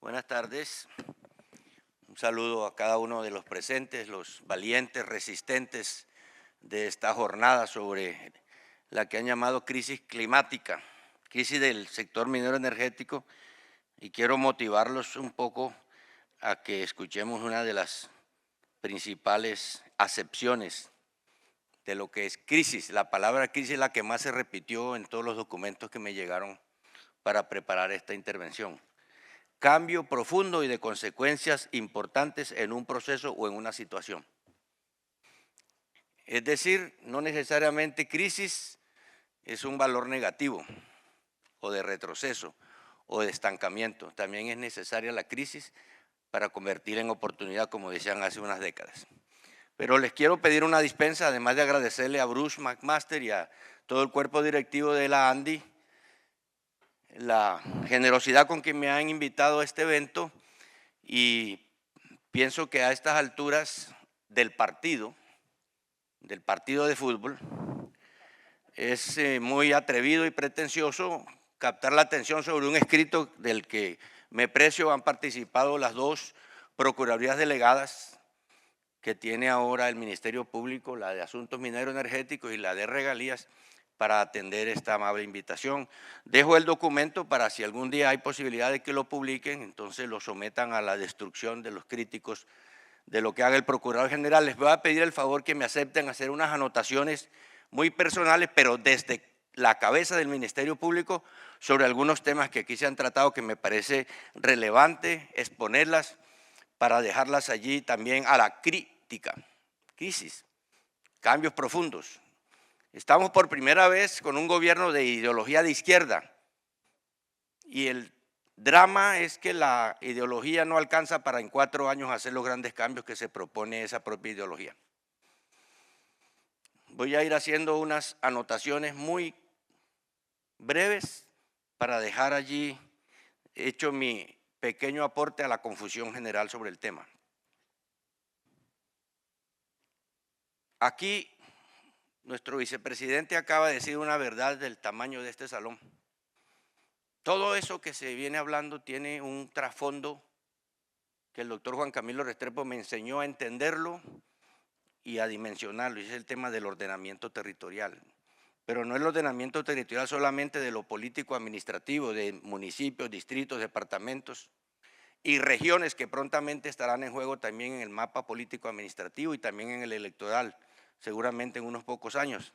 Buenas tardes. Un saludo a cada uno de los presentes, los valientes, resistentes de esta jornada sobre la que han llamado crisis climática, crisis del sector minero energético, y quiero motivarlos un poco a que escuchemos una de las principales acepciones de lo que es crisis. La palabra crisis es la que más se repitió en todos los documentos que me llegaron para preparar esta intervención. Cambio profundo y de consecuencias importantes en un proceso o en una situación. Es decir, no necesariamente crisis es un valor negativo o de retroceso o de estancamiento. También es necesaria la crisis para convertir en oportunidad, como decían hace unas décadas. Pero les quiero pedir una dispensa, además de agradecerle a Bruce McMaster y a todo el cuerpo directivo de la ANDI, la generosidad con que me han invitado a este evento, y pienso que a estas alturas del partido de fútbol, es muy atrevido y pretencioso captar la atención sobre un escrito del que me precio han participado las dos procuradurías delegadas que tiene ahora el Ministerio Público, la de Asuntos Mineros Energéticos y la de Regalías, para atender esta amable invitación. Dejo el documento para si algún día hay posibilidad de que lo publiquen, entonces lo sometan a la destrucción de los críticos de lo que haga el Procurador General. Les voy a pedir el favor que me acepten hacer unas anotaciones muy personales, pero desde la cabeza del Ministerio Público, sobre algunos temas que aquí se han tratado, que me parece relevante exponerlas para dejarlas allí también a la crítica. Crisis, cambios profundos. Estamos por primera vez con un gobierno de ideología de izquierda y el drama es que la ideología no alcanza para en 4 años hacer los grandes cambios que se propone esa propia ideología. Voy a ir haciendo unas anotaciones muy breves para dejar allí hecho mi pequeño aporte a la confusión general sobre el tema. Aquí nuestro vicepresidente acaba de decir una verdad del tamaño de este salón. Todo eso que se viene hablando tiene un trasfondo que el doctor Juan Camilo Restrepo me enseñó a entenderlo y a dimensionarlo, y es el tema del ordenamiento territorial. Pero no el ordenamiento territorial solamente de lo político-administrativo, de municipios, distritos, departamentos y regiones que prontamente estarán en juego también en el mapa político-administrativo y también en el electoral, seguramente en unos pocos años,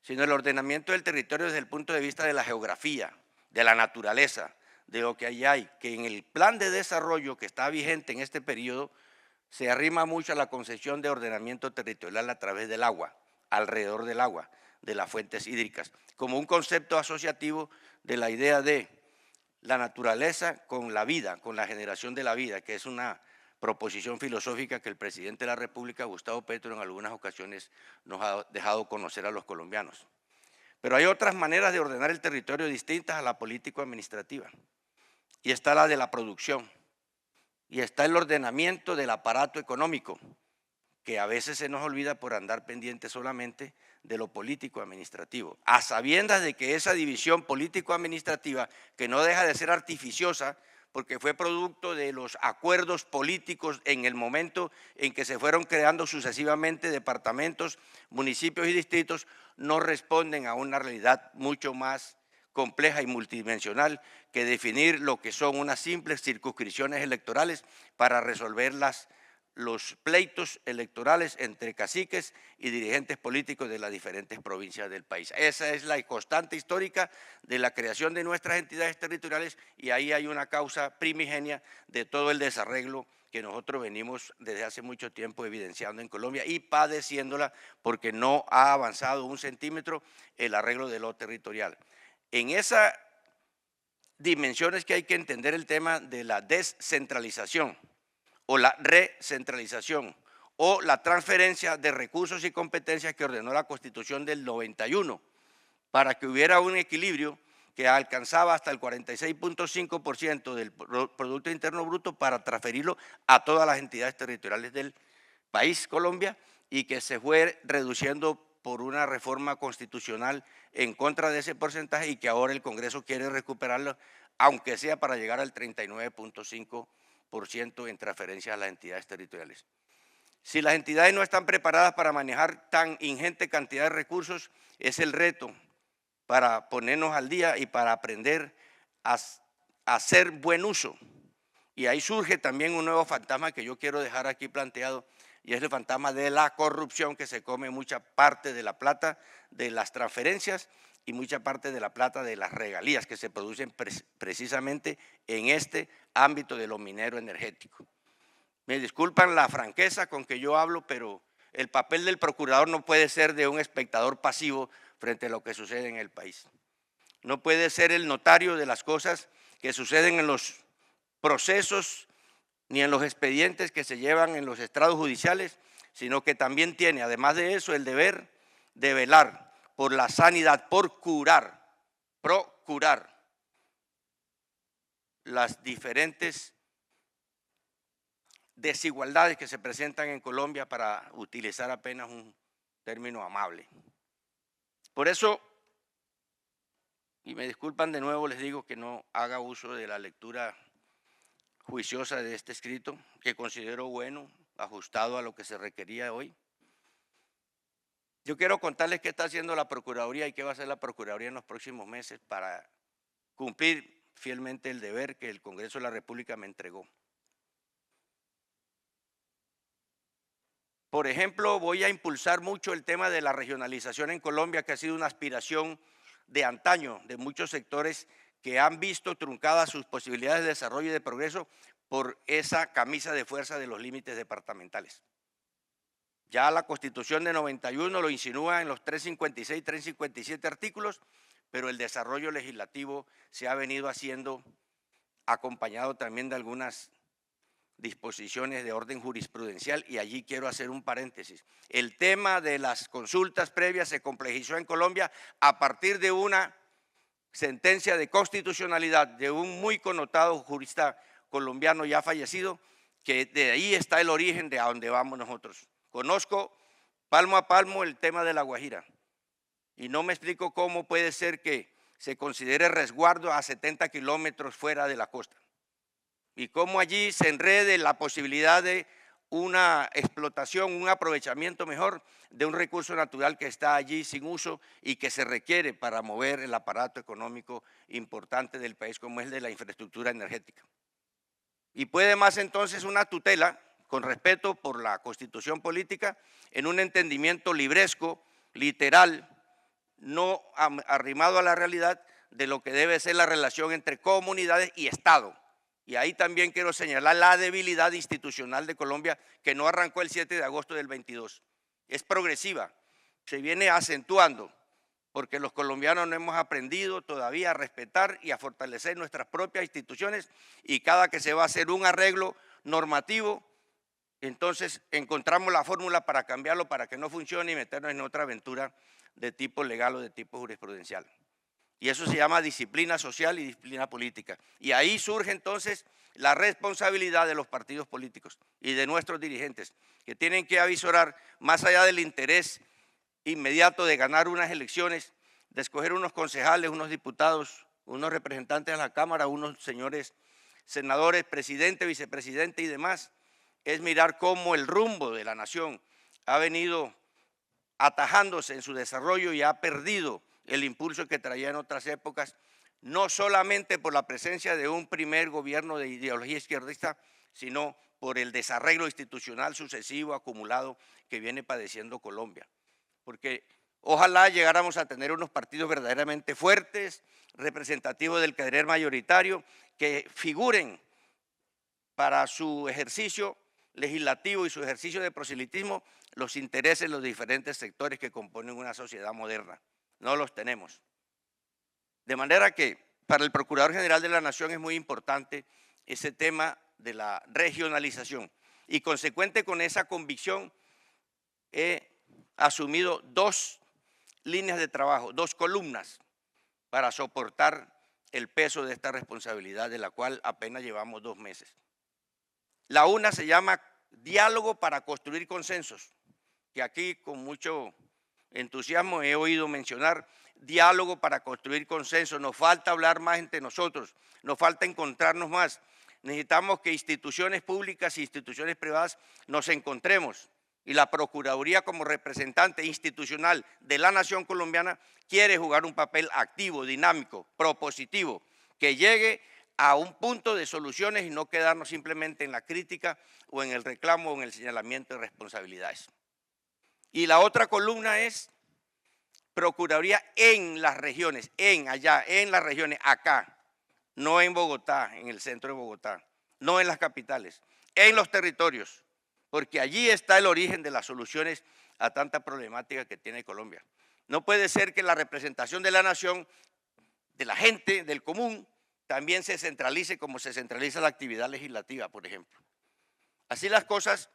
sino el ordenamiento del territorio desde el punto de vista de la geografía, de la naturaleza, de lo que allí hay, que en el plan de desarrollo que está vigente en este periodo se arrima mucho a la concepción de ordenamiento territorial a través del agua, alrededor del agua, de las fuentes hídricas, como un concepto asociativo de la idea de la naturaleza con la vida, con la generación de la vida, que es una proposición filosófica que el presidente de la República, Gustavo Petro, en algunas ocasiones nos ha dejado conocer a los colombianos. Pero hay otras maneras de ordenar el territorio distintas a la político-administrativa, y está la de la producción, y está el ordenamiento del aparato económico, que a veces se nos olvida por andar pendiente solamente de lo político-administrativo, a sabiendas de que esa división político-administrativa, que no deja de ser artificiosa, porque fue producto de los acuerdos políticos en el momento en que se fueron creando sucesivamente departamentos, municipios y distritos, no responden a una realidad mucho más compleja y multidimensional que definir lo que son unas simples circunscripciones electorales para resolver los pleitos electorales entre caciques y dirigentes políticos de las diferentes provincias del país. Esa es la constante histórica de la creación de nuestras entidades territoriales, y ahí hay una causa primigenia de todo el desarreglo que nosotros venimos desde hace mucho tiempo evidenciando en Colombia y padeciéndola porque no ha avanzado un centímetro el arreglo de lo territorial. En esas dimensiones que hay que entender el tema de la descentralización o la recentralización o la transferencia de recursos y competencias que ordenó la Constitución del 91 para que hubiera un equilibrio que alcanzaba hasta el 46.5% del Producto Interno Bruto para transferirlo a todas las entidades territoriales del país, Colombia, y que se fue reduciendo por una reforma constitucional en contra de ese porcentaje y que ahora el Congreso quiere recuperarlo aunque sea para llegar al 39.5% en transferencias a las entidades territoriales. Si las entidades no están preparadas para manejar tan ingente cantidad de recursos, es el reto para ponernos al día y para aprender a hacer buen uso. Y ahí surge también un nuevo fantasma que yo quiero dejar aquí planteado, y es el fantasma de la corrupción, que se come mucha parte de la plata de las transferencias y mucha parte de la plata de las regalías que se producen precisamente en este ámbito de lo minero energético. Me disculpan la franqueza con que yo hablo, pero el papel del procurador no puede ser de un espectador pasivo frente a lo que sucede en el país. No puede ser el notario de las cosas que suceden en los procesos ni en los expedientes que se llevan en los estrados judiciales, sino que también tiene, además de eso, el deber de velar por la sanidad, por procurar las diferentes desigualdades que se presentan en Colombia, para utilizar apenas un término amable. Por eso, y me disculpan de nuevo, les digo que no haga uso de la lectura juiciosa de este escrito, que considero bueno, ajustado a lo que se requería hoy. Yo quiero contarles qué está haciendo la Procuraduría y qué va a hacer la Procuraduría en los próximos meses para cumplir fielmente el deber que el Congreso de la República me entregó. Por ejemplo, voy a impulsar mucho el tema de la regionalización en Colombia, que ha sido una aspiración de antaño de muchos sectores que han visto truncadas sus posibilidades de desarrollo y de progreso por esa camisa de fuerza de los límites departamentales. Ya la Constitución de 91 lo insinúa en los 356, 357 artículos, pero el desarrollo legislativo se ha venido haciendo acompañado también de algunas disposiciones de orden jurisprudencial, y allí quiero hacer un paréntesis. El tema de las consultas previas se complejizó en Colombia a partir de una sentencia de constitucionalidad de un muy connotado jurista colombiano ya fallecido, que de ahí está el origen de a donde vamos nosotros. Conozco palmo a palmo el tema de La Guajira y no me explico cómo puede ser que se considere resguardo a 70 kilómetros fuera de la costa, y cómo allí se enrede la posibilidad de una explotación, un aprovechamiento mejor de un recurso natural que está allí sin uso y que se requiere para mover el aparato económico importante del país, como es el de la infraestructura energética. Y puede más entonces una tutela, con respeto por la Constitución política, en un entendimiento libresco, literal, no arrimado a la realidad de lo que debe ser la relación entre comunidades y Estado. Y ahí también quiero señalar la debilidad institucional de Colombia, que no arrancó el 7 de agosto del 22. Es progresiva, se viene acentuando, porque los colombianos no hemos aprendido todavía a respetar y a fortalecer nuestras propias instituciones, y cada que se va a hacer un arreglo normativo, entonces encontramos la fórmula para cambiarlo, para que no funcione y meternos en otra aventura de tipo legal o de tipo jurisprudencial. Y eso se llama disciplina social y disciplina política. Y ahí surge entonces la responsabilidad de los partidos políticos y de nuestros dirigentes, que tienen que avisorar, más allá del interés inmediato de ganar unas elecciones, de escoger unos concejales, unos diputados, unos representantes a la Cámara, unos señores senadores, presidente, vicepresidente y demás, es mirar cómo el rumbo de la nación ha venido atajándose en su desarrollo y ha perdido el impulso que traía en otras épocas, no solamente por la presencia de un primer gobierno de ideología izquierdista, sino por el desarreglo institucional sucesivo acumulado que viene padeciendo Colombia. Porque ojalá llegáramos a tener unos partidos verdaderamente fuertes, representativos del querer mayoritario, que figuren para su ejercicio legislativo y su ejercicio de proselitismo los intereses de los diferentes sectores que componen una sociedad moderna. No los tenemos. De manera que para el Procurador General de la Nación es muy importante ese tema de la regionalización, y consecuente con esa convicción he asumido dos líneas de trabajo, dos columnas para soportar el peso de esta responsabilidad, de la cual apenas llevamos 2 meses. La una se llama diálogo para construir consensos, que aquí con mucho entusiasmo he oído mencionar, diálogo para construir consenso, nos falta hablar más entre nosotros, nos falta encontrarnos más. Necesitamos que instituciones públicas e instituciones privadas nos encontremos y la Procuraduría como representante institucional de la nación colombiana quiere jugar un papel activo, dinámico, propositivo, que llegue a un punto de soluciones y no quedarnos simplemente en la crítica o en el reclamo o en el señalamiento de responsabilidades. Y la otra columna es Procuraduría en las regiones, en las regiones, acá, no en Bogotá, en el centro de Bogotá, no en las capitales, en los territorios, porque allí está el origen de las soluciones a tanta problemática que tiene Colombia. No puede ser que la representación de la nación, de la gente, del común, también se centralice como se centraliza la actividad legislativa, por ejemplo. Así las cosas,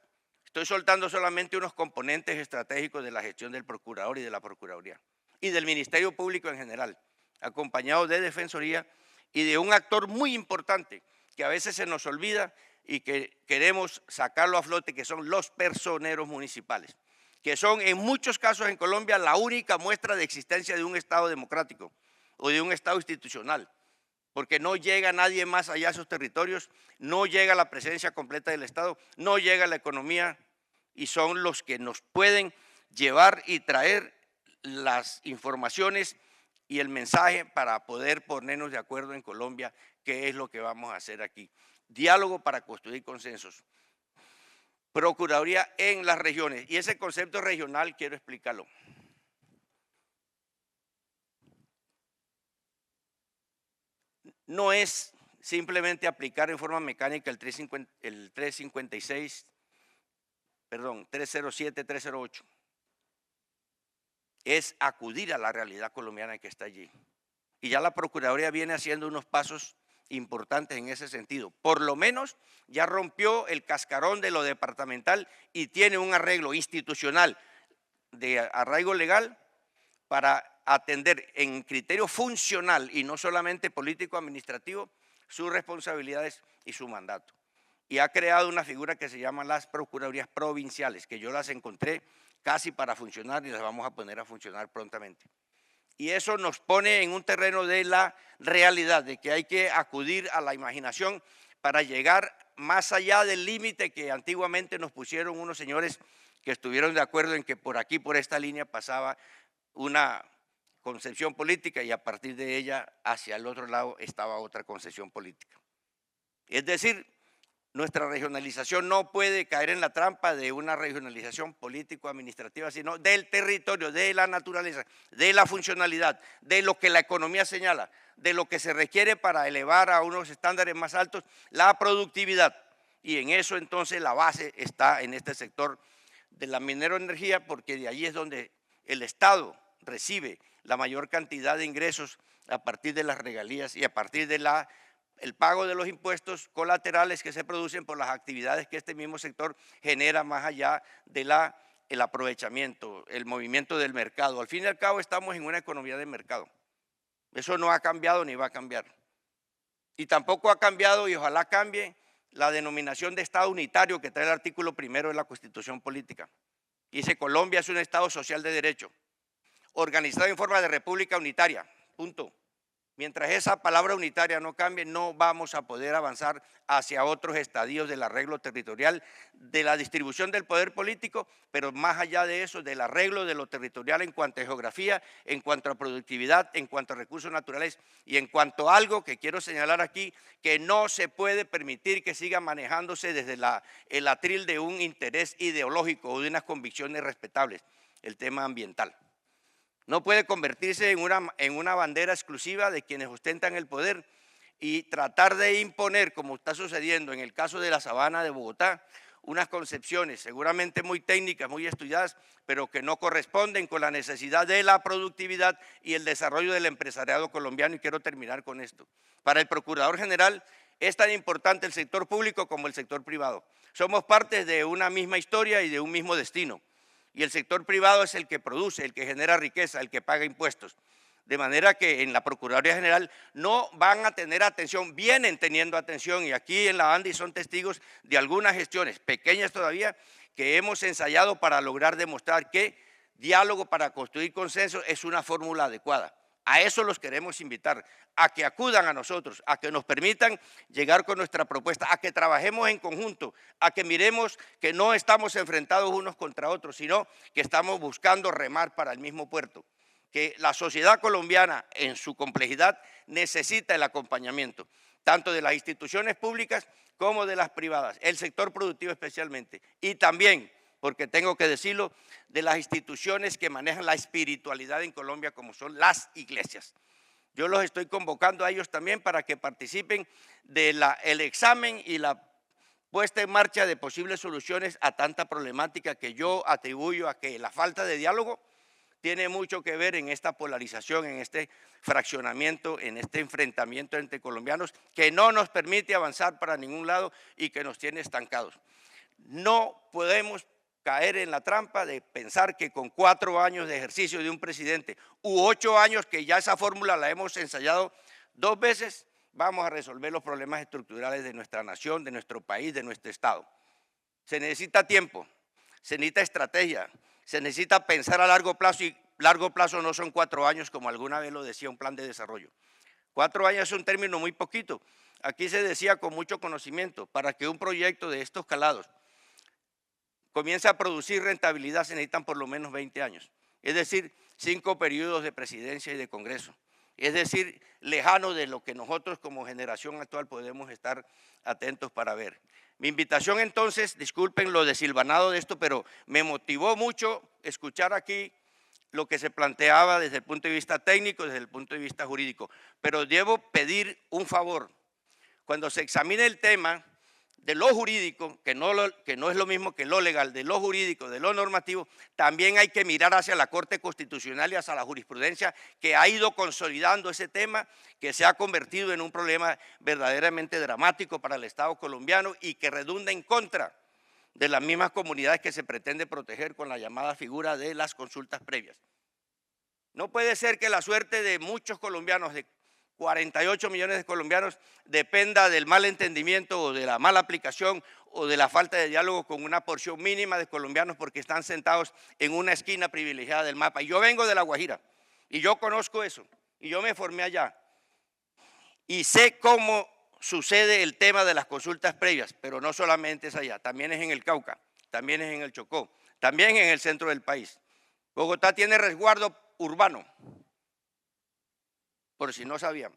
estoy soltando solamente unos componentes estratégicos de la gestión del procurador y de la Procuraduría y del Ministerio Público en general, acompañado de Defensoría y de un actor muy importante que a veces se nos olvida y que queremos sacarlo a flote, que son los personeros municipales, que son en muchos casos en Colombia la única muestra de existencia de un Estado democrático o de un Estado institucional, porque no llega nadie más allá a esos territorios, no llega la presencia completa del Estado, no llega la economía y son los que nos pueden llevar y traer las informaciones y el mensaje para poder ponernos de acuerdo en Colombia qué es lo que vamos a hacer aquí. Diálogo para construir consensos. Procuraduría en las regiones. Y ese concepto regional quiero explicarlo. No es simplemente aplicar en forma mecánica el 307, 308. Es acudir a la realidad colombiana que está allí. Y ya la Procuraduría viene haciendo unos pasos importantes en ese sentido. Por lo menos ya rompió el cascarón de lo departamental y tiene un arreglo institucional de arraigo legal para atender en criterio funcional y no solamente político-administrativo sus responsabilidades y su mandato. Y ha creado una figura que se llama las Procuradurías Provinciales, que yo las encontré casi para funcionar y las vamos a poner a funcionar prontamente. Y eso nos pone en un terreno de la realidad, de que hay que acudir a la imaginación para llegar más allá del límite que antiguamente nos pusieron unos señores que estuvieron de acuerdo en que por aquí, por esta línea, pasaba una concepción política y a partir de ella hacia el otro lado estaba otra concepción política. Es decir, nuestra regionalización no puede caer en la trampa de una regionalización político-administrativa, sino del territorio, de la naturaleza, de la funcionalidad, de lo que la economía señala, de lo que se requiere para elevar a unos estándares más altos la productividad. Y en eso entonces la base está en este sector de la mineroenergía, porque de allí es donde el Estado recibe la mayor cantidad de ingresos a partir de las regalías y a partir de el pago de los impuestos colaterales que se producen por las actividades que este mismo sector genera más allá de el aprovechamiento, el movimiento del mercado. Al fin y al cabo estamos en una economía de mercado. Eso no ha cambiado ni va a cambiar. Y tampoco ha cambiado y ojalá cambie la denominación de Estado unitario que trae el artículo 1 de la Constitución Política. Dice: Colombia es un Estado social de derecho, organizado en forma de república unitaria, punto. Mientras esa palabra unitaria no cambie, no vamos a poder avanzar hacia otros estadios del arreglo territorial, de la distribución del poder político, pero más allá de eso, del arreglo de lo territorial en cuanto a geografía, en cuanto a productividad, en cuanto a recursos naturales y en cuanto a algo que quiero señalar aquí, que no se puede permitir que siga manejándose desde el atril de un interés ideológico o de unas convicciones respetables, el tema ambiental. No puede convertirse en una bandera exclusiva de quienes ostentan el poder y tratar de imponer, como está sucediendo en el caso de la Sabana de Bogotá, unas concepciones seguramente muy técnicas, muy estudiadas, pero que no corresponden con la necesidad de la productividad y el desarrollo del empresariado colombiano. Y quiero terminar con esto. Para el Procurador General es tan importante el sector público como el sector privado. Somos parte de una misma historia y de un mismo destino. Y el sector privado es el que produce, el que genera riqueza, el que paga impuestos. De manera que en la Procuraduría General no van a tener atención, vienen teniendo atención, y aquí en la ANDI son testigos de algunas gestiones, pequeñas todavía, que hemos ensayado para lograr demostrar que diálogo para construir consenso es una fórmula adecuada. A eso los queremos invitar, a que acudan a nosotros, a que nos permitan llegar con nuestra propuesta, a que trabajemos en conjunto, a que miremos que no estamos enfrentados unos contra otros, sino que estamos buscando remar para el mismo puerto, que la sociedad colombiana en su complejidad necesita el acompañamiento, tanto de las instituciones públicas como de las privadas, el sector productivo especialmente, y también, porque tengo que decirlo, de las instituciones que manejan la espiritualidad en Colombia, como son las iglesias. Yo los estoy convocando a ellos también para que participen del examen y la puesta en marcha de posibles soluciones a tanta problemática que yo atribuyo a que la falta de diálogo tiene mucho que ver en esta polarización, en este fraccionamiento, en este enfrentamiento entre colombianos que no nos permite avanzar para ningún lado y que nos tiene estancados. No podemos caer en la trampa de pensar que con 4 años de ejercicio de un presidente u 8 años, que ya esa fórmula la hemos ensayado 2 veces, vamos a resolver los problemas estructurales de nuestra nación, de nuestro país, de nuestro Estado. Se necesita tiempo, se necesita estrategia, se necesita pensar a largo plazo, y largo plazo no son 4 años como alguna vez lo decía un plan de desarrollo. 4 años es un término muy poquito. Aquí se decía con mucho conocimiento, para que un proyecto de estos calados comienza a producir rentabilidad se necesitan por lo menos 20 años, es decir, 5 periodos de presidencia y de Congreso, es decir, lejano de lo que nosotros como generación actual podemos estar atentos para ver. Mi invitación entonces, disculpen lo desilvanado de esto, pero me motivó mucho escuchar aquí lo que se planteaba desde el punto de vista técnico, desde el punto de vista jurídico, pero debo pedir un favor. Cuando se examine el tema de lo jurídico, que no es lo mismo que lo legal, de lo jurídico, de lo normativo, también hay que mirar hacia la Corte Constitucional y hacia la jurisprudencia que ha ido consolidando ese tema, que se ha convertido en un problema verdaderamente dramático para el Estado colombiano y que redunda en contra de las mismas comunidades que se pretende proteger con la llamada figura de las consultas previas. No puede ser que la suerte de muchos colombianos, de 48 millones de colombianos, dependa del mal entendimiento o de la mala aplicación o de la falta de diálogo con una porción mínima de colombianos porque están sentados en una esquina privilegiada del mapa. Y yo vengo de La Guajira y yo conozco eso y yo me formé allá y sé cómo sucede el tema de las consultas previas, pero no solamente es allá, también es en el Cauca, también es en el Chocó, también en el centro del país. Bogotá tiene resguardo urbano, por si no sabían.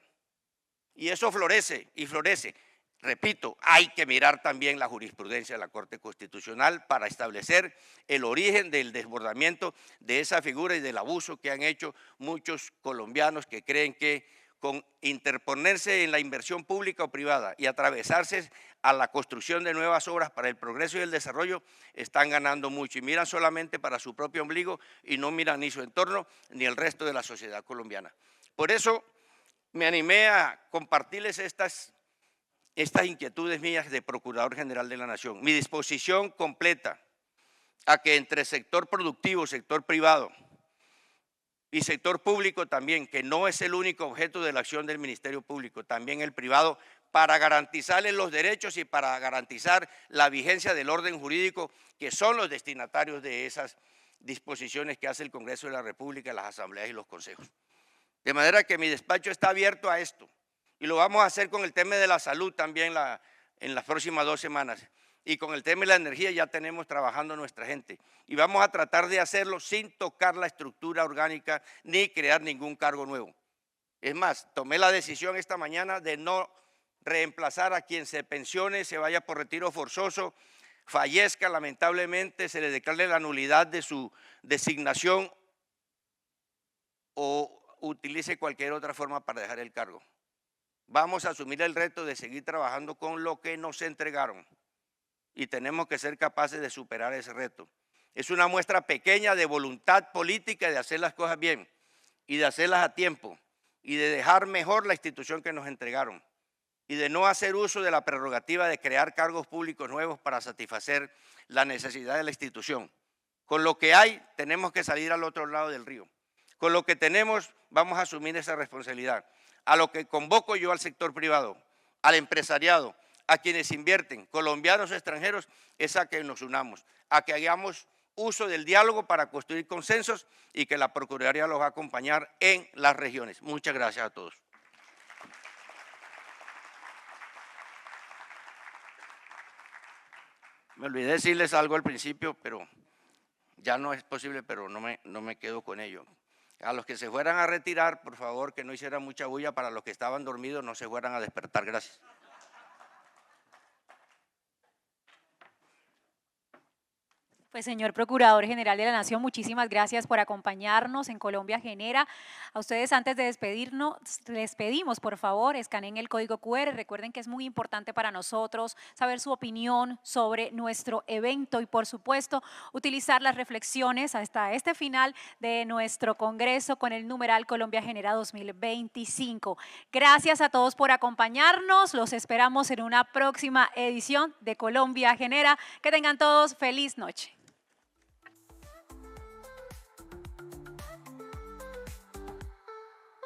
Y eso florece y florece. Repito, hay que mirar también la jurisprudencia de la Corte Constitucional para establecer el origen del desbordamiento de esa figura y del abuso que han hecho muchos colombianos que creen que con interponerse en la inversión pública o privada y atravesarse a la construcción de nuevas obras para el progreso y el desarrollo, están ganando mucho y miran solamente para su propio ombligo y no miran ni su entorno ni el resto de la sociedad colombiana. Por eso me animé a compartirles estas inquietudes mías de Procurador General de la Nación. Mi disposición completa a que entre sector productivo, sector privado y sector público también, que no es el único objeto de la acción del Ministerio Público, también el privado, para garantizarles los derechos y para garantizar la vigencia del orden jurídico, que son los destinatarios de esas disposiciones que hace el Congreso de la República, las asambleas y los consejos. De manera que mi despacho está abierto a esto y lo vamos a hacer con el tema de la salud también en las próximas 2 semanas y con el tema de la energía ya tenemos trabajando nuestra gente y vamos a tratar de hacerlo sin tocar la estructura orgánica ni crear ningún cargo nuevo. Es más, tomé la decisión esta mañana de no reemplazar a quien se pensione, se vaya por retiro forzoso, fallezca lamentablemente, se le declare la nulidad de su designación o utilice cualquier otra forma para dejar el cargo. Vamos a asumir el reto de seguir trabajando con lo que nos entregaron y tenemos que ser capaces de superar ese reto. Es una muestra pequeña de voluntad política de hacer las cosas bien y de hacerlas a tiempo y de dejar mejor la institución que nos entregaron y de no hacer uso de la prerrogativa de crear cargos públicos nuevos para satisfacer la necesidad de la institución. Con lo que hay, tenemos que salir al otro lado del río. Con lo que tenemos, vamos a asumir esa responsabilidad. A lo que convoco yo al sector privado, al empresariado, a quienes invierten, colombianos o extranjeros, es a que nos unamos, a que hagamos uso del diálogo para construir consensos y que la Procuraduría los va a acompañar en las regiones. Muchas gracias a todos. Me olvidé decirles algo al principio, pero ya no es posible, pero no me quedo con ello. A los que se fueran a retirar, por favor, que no hicieran mucha bulla, para los que estaban dormidos no se fueran a despertar. Gracias. Pues señor Procurador General de la Nación, muchísimas gracias por acompañarnos en Colombia Genera. A ustedes, antes de despedirnos, les pedimos por favor escaneen el código QR. Recuerden que es muy importante para nosotros saber su opinión sobre nuestro evento y por supuesto utilizar las reflexiones hasta este final de nuestro congreso con el numeral Colombia Genera 2025. Gracias a todos por acompañarnos. Los esperamos en una próxima edición de Colombia Genera. Que tengan todos feliz noche.